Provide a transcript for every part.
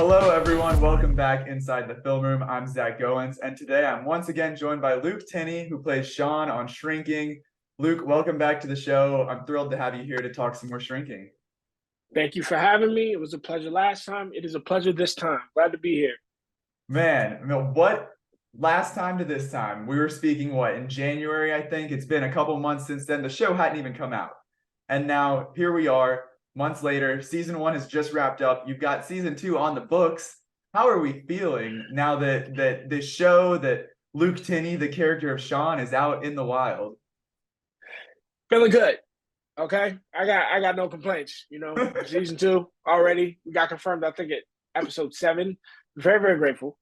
Hello, everyone. Welcome back inside the film room. I'm Zach Goins, and today I'm once again joined by Luke Tennie, who plays Sean on Shrinking. Luke, welcome back to the show. I'm thrilled to have you here to talk some more Shrinking. Thank you for having me. It was a pleasure last time. It is a pleasure this time. Glad to be here. Man, what last time to this time? We were speaking, in January, I think. It's been a couple months since then. The show hadn't even come out. And now here we are, months later. Season 1 has just wrapped up. You've got season 2 on the books. How are we feeling now that this show, that Luke Tennie, the character of Sean, is out in the wild? Feeling good. Okay. I got no complaints. Season 2 already. We got confirmed, I think, at episode 7. Very, very grateful.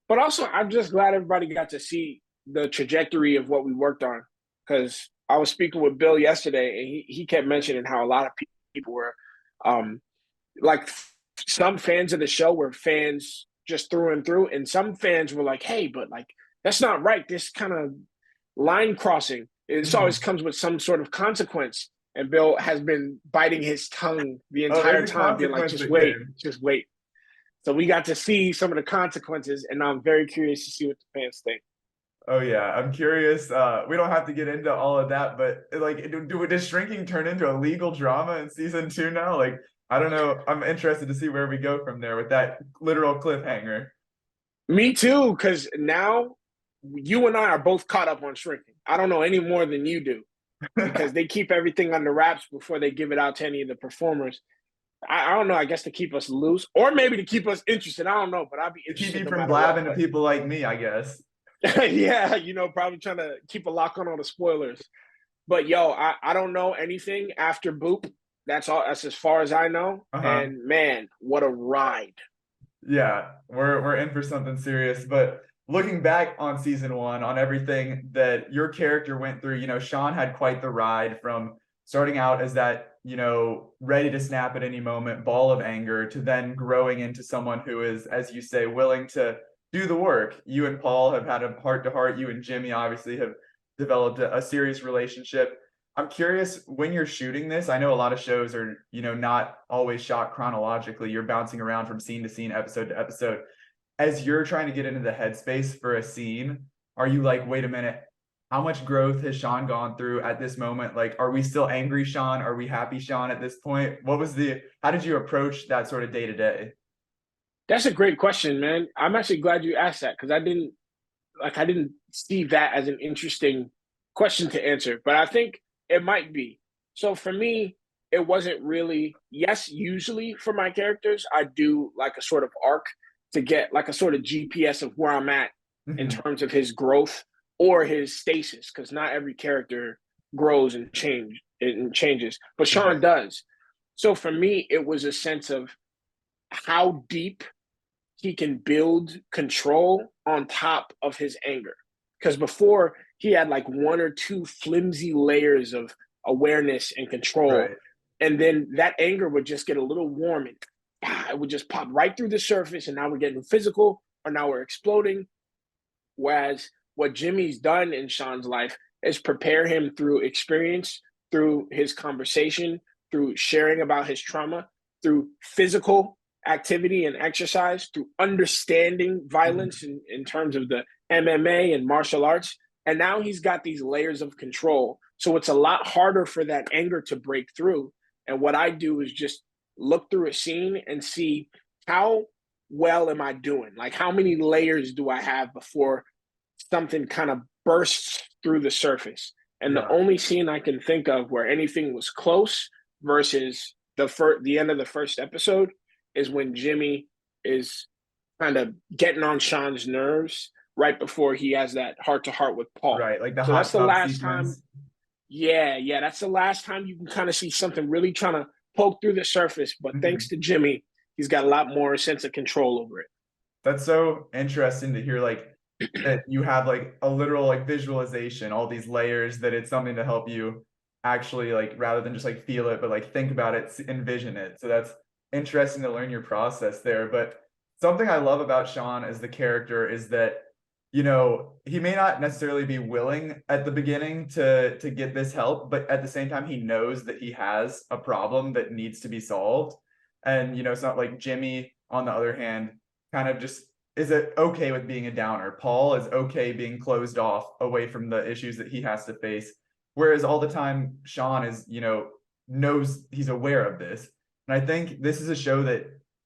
But also, I'm just glad everybody got to see the trajectory of what we worked on. Because I was speaking with Bill yesterday, and he kept mentioning how a lot of people were like, some fans of the show were fans just through and through, and some fans were like, hey, but like, that's not right. This kind of line crossing, it always comes with some sort of consequence. And Bill has been biting his tongue the entire time, being like, just wait, just wait. So we got to see some of the consequences, and I'm very curious to see what the fans think. Oh yeah, I'm curious. We don't have to get into all of that, but like, does Shrinking turn into a legal drama in season 2 now? Like, I don't know. I'm interested to see where we go from there with that literal cliffhanger. Me too, because now you and I are both caught up on Shrinking. I don't know any more than you do, because they keep everything under wraps before they give it out to any of the performers. I don't know, I guess to keep us loose, or maybe to keep us interested. I don't know, but I'll be interested. Keep you from blabbing to people like me, I guess. Yeah, probably trying to keep a lock on all the spoilers. But yo, I don't know anything after Boop. That's all. That's as far as I know. And man, what a ride! Yeah, we're in for something serious. But looking back on season 1, on everything that your character went through, Sean had quite the ride from starting out as that, ready to snap at any moment, ball of anger, to then growing into someone who is, as you say, willing to do the work. You and Paul have had a heart-to-heart. You and Jimmy obviously have developed a serious relationship. I'm curious, when you're shooting this, I know a lot of shows are, not always shot chronologically. You're bouncing around from scene to scene, episode to episode. As you're trying to get into the headspace for a scene, are you like, wait a minute, how much growth has Sean gone through at this moment? Like, are we still angry Sean? Are we happy Sean at this point? How did you approach that sort of day to day? That's a great question, man. I'm actually glad you asked that, because I didn't see that as an interesting question to answer, but I think it might be. So for me, it wasn't really, yes, usually for my characters, I do like a sort of arc to get like a sort of GPS of where I'm at in terms of his growth or his stasis, because not every character grows and changes, but Sean does. So for me, it was a sense of how deep he can build control on top of his anger. Because before, he had like one or two flimsy layers of awareness and control. Right. And then that anger would just get a little warm, and it would just pop right through the surface. And now we're getting physical, or now we're exploding. Whereas what Jimmy's done in Sean's life is prepare him through experience, through his conversation, through sharing about his trauma, through physical activity and exercise, through understanding violence in terms of the MMA and martial arts. And now he's got these layers of control. So it's a lot harder for that anger to break through. And what I do is just look through a scene and see, how well am I doing? Like, how many layers do I have before something kind of bursts through the surface? And the only scene I can think of where anything was close versus the end of the first episode is when Jimmy is kind of getting on Sean's nerves right before he has that heart-to-heart with Paul. Right, like the so hot that's the tub last sequence. time. Yeah, that's the last time you can kind of see something really trying to poke through the surface. But thanks to Jimmy, he's got a lot more sense of control over it. That's so interesting to hear, like, that you have like a literal like visualization, all these layers, that it's something to help you actually, like, rather than just like feel it, but like think about it, envision it. So that's interesting to learn your process there. But something I love about Sean as the character is that, he may not necessarily be willing at the beginning to get this help, but at the same time, he knows that he has a problem that needs to be solved. And, it's not like Jimmy on the other hand, kind of just is it okay with being a downer. Paul is okay being closed off away from the issues that he has to face. Whereas all the time, Sean is, knows he's aware of this. And I think this is a show that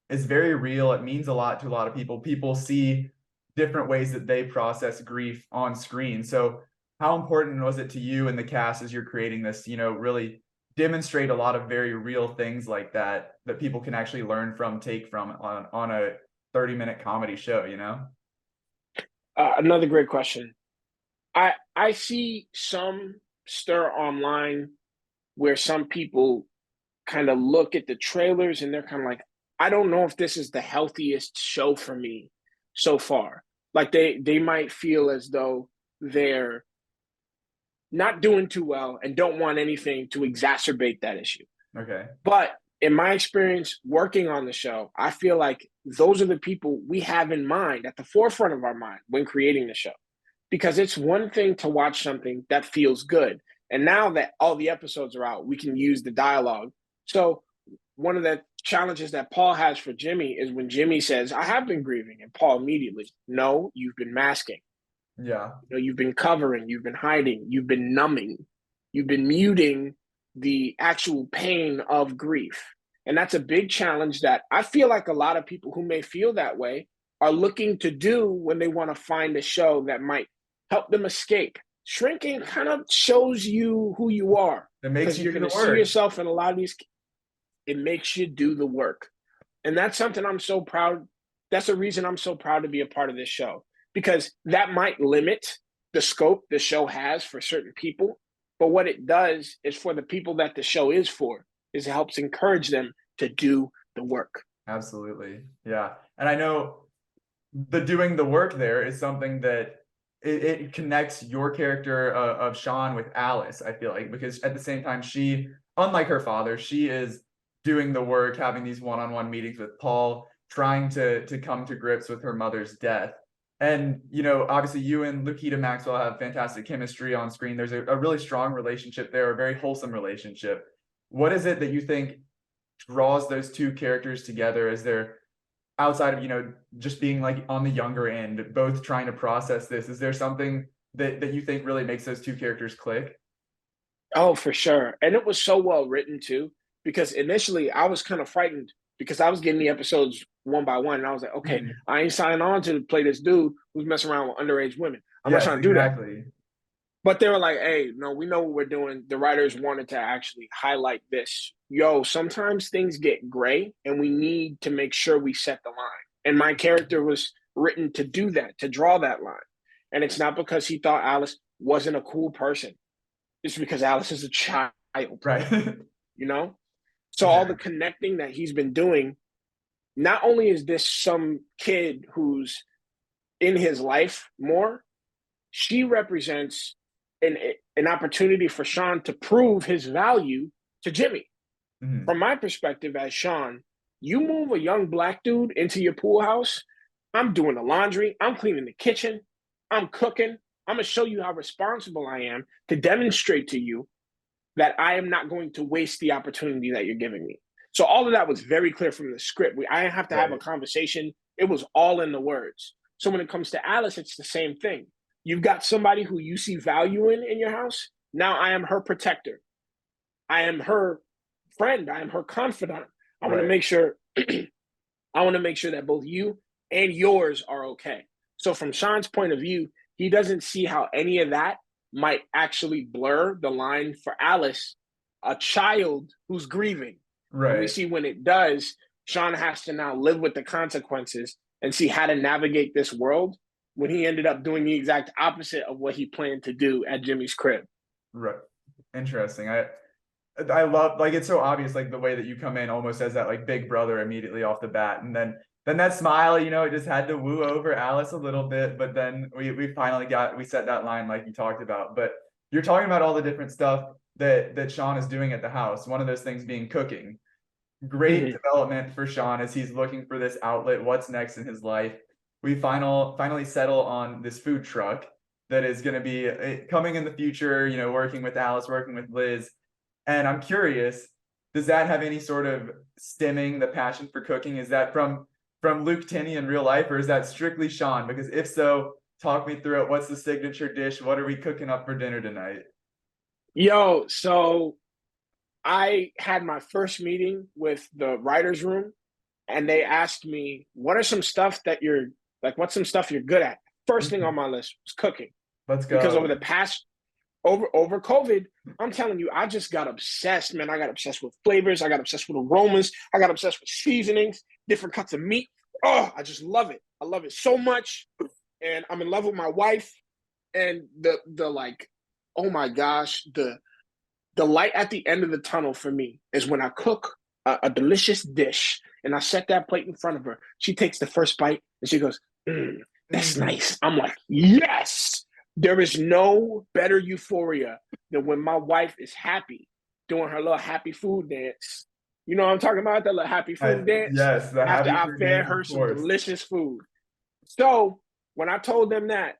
is very real. It means a lot to a lot of people. People see different ways that they process grief on screen. So how important was it to you and the cast as you're creating this, really demonstrate a lot of very real things like that people can actually learn from, take from on a 30-minute comedy show? Another great question. I see some stir online where some people kind of look at the trailers and they're kind of like, I don't know if this is the healthiest show for me so far. Like they might feel as though they're not doing too well and don't want anything to exacerbate that issue. Okay. But in my experience working on the show, I feel like those are the people we have in mind at the forefront of our mind when creating the show. Because it's one thing to watch something that feels good. And now that all the episodes are out, we can use the dialogue. So one of the challenges that Paul has for Jimmy is when Jimmy says, I have been grieving. And Paul immediately, no, you've been masking. Yeah. You've been covering, you've been hiding, you've been numbing, you've been muting the actual pain of grief. And that's a big challenge that I feel like a lot of people who may feel that way are looking to do when they want to find a show that might help them escape. Shrinking kind of shows you who you are. It makes you you're do going the to see work. yourself in a lot of these. It makes you do the work. And that's something I'm so proud. That's a reason I'm so proud to be a part of this show, because that might limit the scope the show has for certain people. But what it does is for the people that the show is for, is it helps encourage them to do the work. Absolutely. Yeah. And I know the doing the work there is something that it connects your character of Sean with Alice, I feel like, because at the same time, she, unlike her father, she is doing the work, having these one-on-one meetings with Paul, trying to come to grips with her mother's death. And, obviously you and Lukita Maxwell have fantastic chemistry on screen. There's a really strong relationship there, a very wholesome relationship. What is it that you think draws those two characters together? Is there, outside of just being like on the younger end, both trying to process this, is there something that you think really makes those two characters click? Oh, for sure. And it was so well written too, because initially I was kind of frightened because I was getting the episodes one by one. And I was like, okay, I ain't signing on to play this dude who's messing around with underage women. I'm not Yes, trying to do that. exactly. But they were like, hey, no, we know what we're doing. The writers wanted to actually highlight this. Yo, sometimes things get gray and we need to make sure we set the line. And my character was written to do that, to draw that line. And it's not because he thought Alice wasn't a cool person. It's because Alice is a child, Right. you know? So all the connecting that he's been doing, not only is this some kid who's in his life more, she represents an opportunity for Sean to prove his value to Jimmy. Mhm. From my perspective as Sean, you move a young black dude into your pool house, I'm doing the laundry, I'm cleaning the kitchen, I'm cooking. I'm going to show you how responsible I am to demonstrate to you that I am not going to waste the opportunity that you're giving me. So all of that was very clear from the script. I didn't have to have a conversation. It was all in the words. So when it comes to Alice, it's the same thing. You've got somebody who you see value in your house. Now I am her protector. I am her friend. I am her confidant. I want to make sure I want to make sure that both you and yours are okay. So from Sean's point of view, he doesn't see how any of that might actually blur the line for Alice, a child who's grieving. Right. And we see when it does, Sean has to now live with the consequences and see how to navigate this world, when he ended up doing the exact opposite of what he planned to do at Jimmy's crib. Right. Interesting. I love, like, it's so obvious, like the way that you come in almost as that like big brother immediately off the bat, and then that smile, it just had to woo over Alice a little bit, but then we finally we set that line like you talked about. But you're talking about all the different stuff that Sean is doing at the house. One of those things being cooking. Great development for Sean as he's looking for this outlet. What's next in his life? We finally settle on this food truck that is going to be coming in the future, working with Alice, working with Liz. And I'm curious, does that have any sort of stemming the passion for cooking? Is that from from Luke Tennie in real life, or is that strictly Sean? Because if so, talk me through it. What's the signature dish? What are we cooking up for dinner tonight? Yo, so I had my first meeting with the writers' room, and they asked me, "What are some stuff that you're like? What's some stuff you're good at?" First thing on my list was cooking, Let's because go. over the past over COVID, I'm telling you, I just got obsessed, man. I got obsessed with flavors. I got obsessed with aromas. I got obsessed with seasonings, different cuts of meat. Oh, I just love it. I love it so much, and I'm in love with my wife. And the like, oh my gosh, the light at the end of the tunnel for me is when I cook a delicious dish and I set that plate in front of her. She takes the first bite and she goes, "That's Mm. nice." I'm like, yes. There is no better euphoria than when my wife is happy doing her little happy food dance. You know what I'm talking about? That little happy food dance Yes, the after happy I fruit fed dance, of her some course. delicious food. So when I told them that,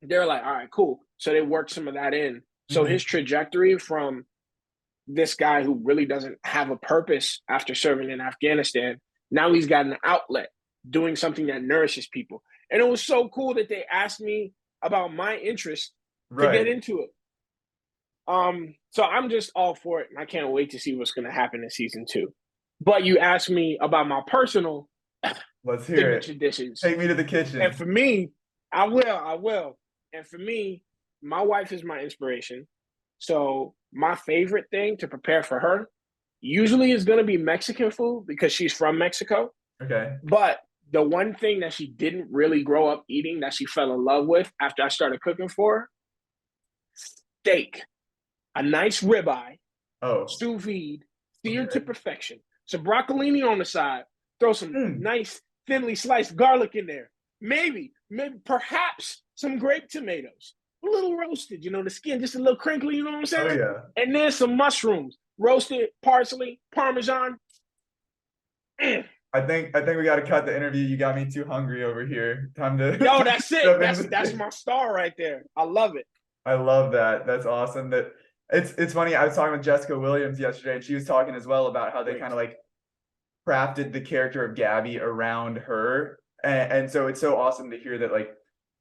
they're like, all right, cool. So they worked some of that in. So his Mhm. trajectory from this guy who really doesn't have a purpose after serving in Afghanistan, now he's got an outlet doing something that nourishes people. And it was so cool that they asked me about my interest to get Right. into it. So I'm just all for it, and I can't wait to see what's going to happen in season 2. But you asked me about my personal Let's hear it. signature dishes, Take me to the and kitchen. for me, I will. And for me, my wife is my inspiration. So my favorite thing to prepare for her usually is going to be Mexican food because she's from Mexico. Okay. But the one thing that she didn't really grow up eating that she fell in love with after I started cooking for her, steak, a nice ribeye, Oh, sous vide, seared to okay. perfection. Some broccolini on the side. Throw some Mm. nice thinly sliced garlic in there. Maybe, perhaps some grape tomatoes. A little roasted, the skin just a little crinkly, you know what I'm Oh saying? yeah. And then some mushrooms, roasted parsley, parmesan. Mm. I think we got to cut the interview. You got me too hungry over here. Time to, Yo, time to that's it. jump into the That's thing. my star right there. I love it. I love that. That's awesome. That it's funny. I was talking with Jessica Williams yesterday, and she was talking as well about how they kind Great. of like crafted the character of Gabby around her. And so it's so awesome to hear that, like,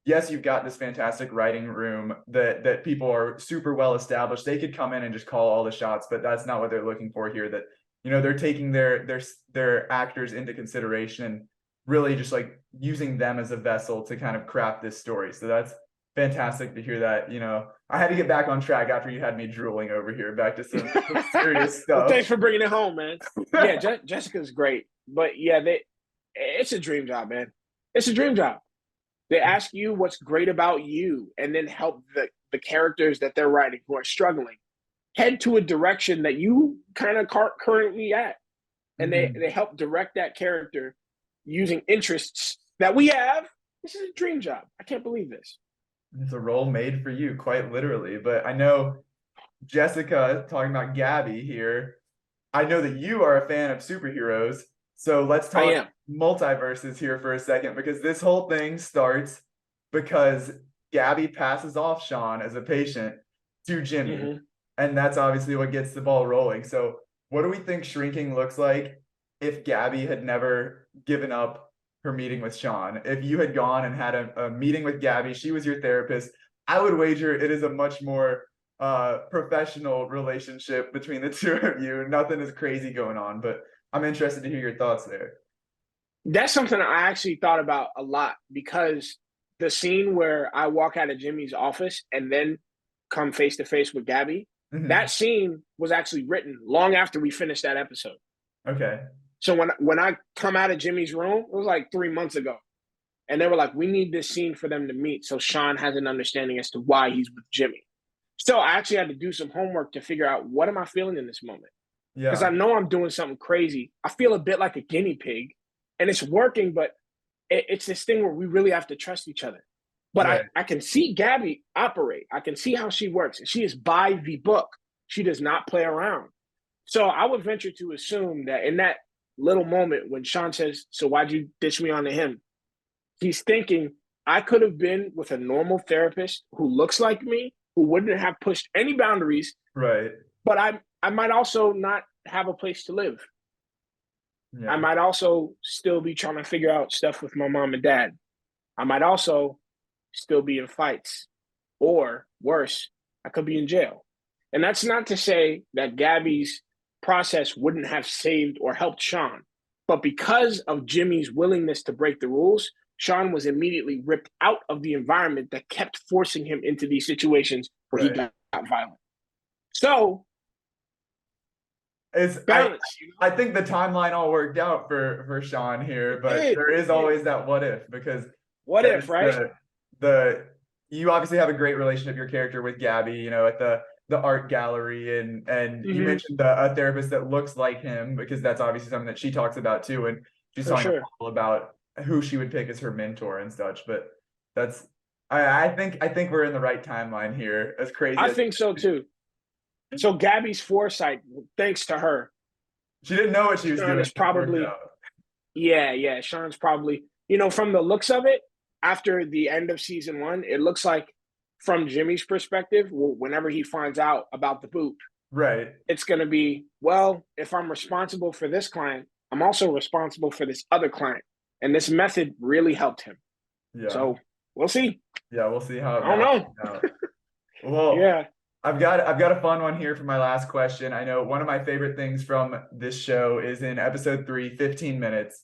yes, you've got this fantastic writing room that people are super well established. They could come in and just call all the shots, but that's not what they're looking for here. That, they're taking their actors into consideration and really just like using them as a vessel to kind of craft this story. So that's fantastic to hear that. I had to get back on track after you had me drooling over here, back to some serious Well, stuff. thanks for bringing it home, man. Yeah, Jessica's great, but yeah, it's a dream job, man. It's a dream job. They ask you what's great about you, and then help the characters that they're writing who are struggling head to a direction that you kind of currently at, and they Mhm. help direct that character using interests that we have. This is a dream job. I can't believe this. It's a role made for you, quite literally. But I know Jessica talking about Gabby here. I know that you are a fan of superheroes. So let's I talk am. multiverses here for a second, because this whole thing starts because Gabby passes off Sean as a patient to Jimmy. Mm-hmm. And that's obviously what gets the ball rolling. So, what do we think shrinking looks like if Gabby had never given up her meeting with Sean? If you had gone and had a meeting with Gabby, she was your therapist, I would wager it is a much more professional relationship between the two of you. Nothing is crazy going on, but I'm interested to hear your thoughts there. That's something I actually thought about a lot, because the scene where I walk out of Jimmy's office and then come face to face with Gabby, that Mhm. scene was actually written long after we finished that episode. Okay. So when I come out of Jimmy's room, it was like 3 months ago, and they were like, "We need this scene for them to meet, so Sean has an understanding as to why he's with Jimmy." So I actually had to do some homework to figure out what am I feeling in this moment, because I Yeah. know I'm doing something crazy. I feel a bit like a guinea pig, and it's working, but it's this thing where we really have to trust each other. But Right. I can see Gabby operate. I can see how she works. She is by the book. She does not play around. So I would venture to assume that in that little moment when Sean says, "So why'd you ditch me onto him?" He's thinking, I could have been with a normal therapist who looks like me, who wouldn't have pushed any boundaries, Right. but I might also not have a place to live. I Yeah. might also still be trying to figure out stuff with my mom and dad. I might also still be in fights, or worse, I could be in jail. And that's not to say that Gabby's process wouldn't have saved or helped Sean, but because of Jimmy's willingness to break the rules, Sean was immediately ripped out of the environment that kept forcing him into these situations where he Right. got violent. So It's balance. I think the timeline all worked out for Sean here, but It there is did. always that what if, because What if, there's right? the you obviously have a great relationship, your character with Gabby, you know, at the art gallery, and you Mm-hmm. mentioned a therapist that looks like him, because that's obviously something that she talks about too, and she's For talking sure. all about who she would pick as her mentor and such. But that's I think we're in the right timeline here, as crazy I as think so too. So Gabby's foresight, thanks to her, she didn't know what she was Sean doing, is it worked probably, out. yeah. Sean's probably, from the looks of it, after the end of season one, it looks like from Jimmy's perspective, whenever he finds out about the boot, Right. it's going to be, well, if I'm responsible for this client, I'm also responsible for this other client. And this method really helped him. Yeah. So we'll see. Yeah, we'll see how it I don't balances know. out. Well, Yeah. I've got a fun one here for my last question. I know one of my favorite things from this show is in episode 3, 15 minutes.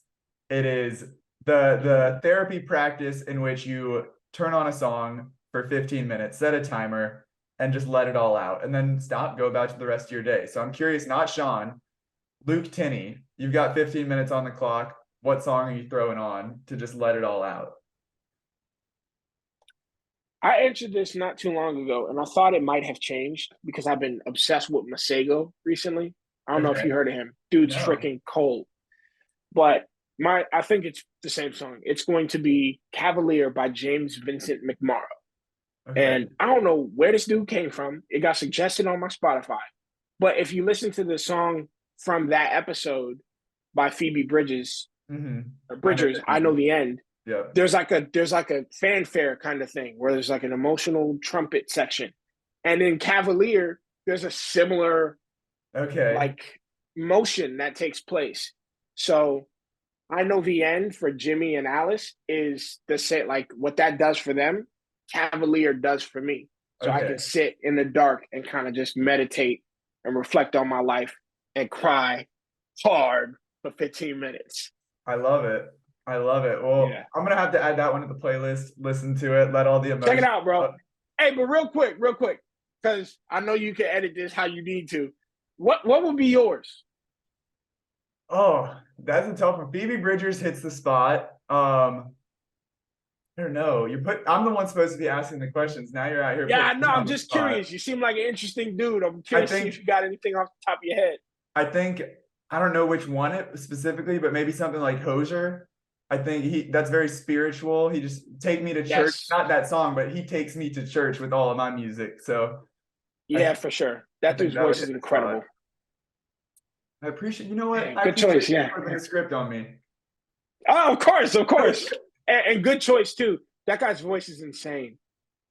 It is the therapy practice in which you turn on a song for 15 minutes, set a timer, and just let it all out, and then stop, go about the rest of your day. So I'm curious, not Sean, Luke Tennie, you've got 15 minutes on the clock. What song are you throwing on to just let it all out? I answered this not too long ago, and I thought it might have changed because I've been obsessed with Masego recently. I don't know if Okay. you heard of him. Dude's No. freaking cold. But I think it's the same song. It's going to be Cavalier by James Vincent McMorrow. Okay. And I don't know where this dude came from. It got suggested on my Spotify. But if you listen to the song from that episode by Phoebe Bridges, Mm-hmm. or I know Bridgers, that I know name. the end. Yeah. There's like a fanfare kind of thing where there's like an emotional trumpet section. And in Cavalier, there's a similar Okay. like motion that takes place. So I know the end for Jimmy and Alice is the same, like what that does for them, Cavalier does for me. So I Okay. can sit in the dark and kind of just meditate and reflect on my life and cry hard for 15 minutes. I love it. I love it. Well, Yeah. I'm gonna have to add that one to the playlist, listen to it, let all the Check it emotions out, bro. out. Hey, but real quick, because I know you can edit this how you need to. What would be yours? Oh, that's a tough one. Phoebe Bridgers hits the spot. I don't know. I'm the one supposed to be asking the questions. Now you're out here Yeah, putting I know. me I'm on the just spot. curious. You seem like an interesting dude. I'm I curious to see if think you got anything off the top of your head. I think I don't know which one it specifically, but maybe something like Hosier. I think that's very spiritual. He just take me to church. Yes. Not that song, but he takes me to church with all of my music. So I Yeah, think for sure. I That think dude's that would voice is hit the spot. incredible. I appreciate, you know what? Man, I good appreciate choice. you Yeah. flipping the script on me. Oh, of course, of course. And good choice too. That guy's voice is insane.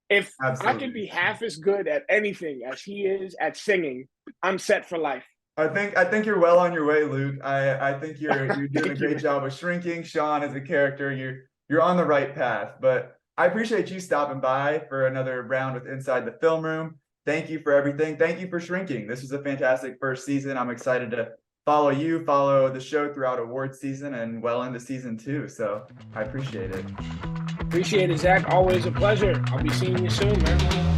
If I can Absolutely. be half as good at anything as he is at singing, I'm set for life. I think you're well on your way, Luke. I think you're doing a Thank you, great man. job of shrinking Sean as a character. You're on the right path. But I appreciate you stopping by for another round with Inside the Film Room. Thank you for everything. Thank you for shrinking. This was a fantastic first season. I'm excited to follow you, follow the show throughout award season and well into season 2. So I appreciate it. Appreciate it, Zach. Always a pleasure. I'll be seeing you soon, man.